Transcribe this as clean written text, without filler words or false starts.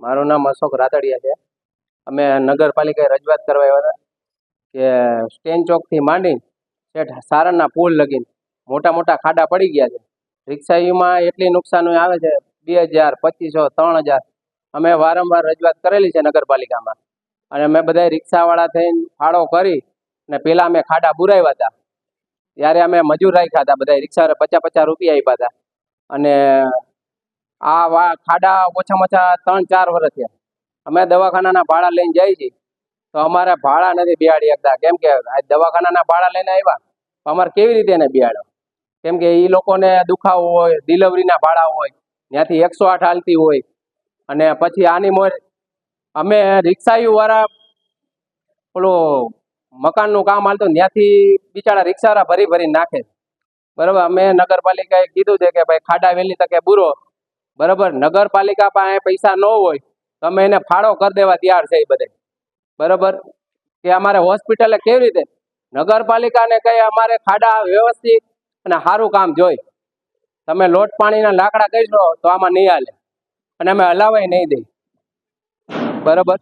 મારું નામ અશોક રાતડિયા છે. અમે નગરપાલિકાએ રજૂઆત કરવા આવ્યા હતા કે સ્ટેન ચોકથી માંડી શેઠ સારણના પુલ લગીને મોટા મોટા ખાડા પડી ગયા છે. રિક્ષાઓમાં એટલી નુકસાન આવે છે, 2000, 2500, 3000. અમે વારંવાર રજૂઆત કરેલી છે નગરપાલિકામાં, અને અમે બધા રિક્ષાવાળા થઈને ફાળો કરી અને પહેલાં અમે ખાડા બુરાવ્યા હતા. ત્યારે અમે મજૂર રાખ્યા હતા, બધા રિક્ષાવાળા 50-50 રૂપિયા આપ્યા હતા. અને આ ખાડા ઓછામાં ઓછા 3-4 વર્ષ થયા. અમે દવાખાનાના ભાડા લઈને જઈએ છીએ તો અમારે ભાડા નથી બિહાડી શકતા, કેમ કે દવાખાનાના ભાડા લઈને આવ્યા તો અમારે કેવી રીતે એને બિહાડો? કેમ કે એ લોકોને દુખાવો હોય, ડિલિવરીના ભાડા હોય, ત્યાંથી 108 હાલતી હોય, અને પછી આની મોર અમે રિક્ષાવાળા પેલું મકાનનું કામ હાલતું ત્યાંથી બિચારા રિક્ષાવાળા ભરી ભરી નાખે. બરાબર, અમે નગરપાલિકાએ કીધું છે કે ભાઈ ખાડા વહેલી તકે બુરો. બરાબર, નગરપાલિકા પાસે પૈસા ન હોય તો અમે એને ફાળો કરી દેવા તૈયાર છે એ બધે. બરાબર, કે અમારે હોસ્પિટલે કેવી રીતે નગરપાલિકાને કહે અમારે ખાડા વ્યવસ્થિત અને સારું કામ જોઈ. તમે લોટ પાણીના લાકડા કહીશો તો આમાં નહીં હાલે, અને અમે હલાવાય નહીં દઈ. બરાબર.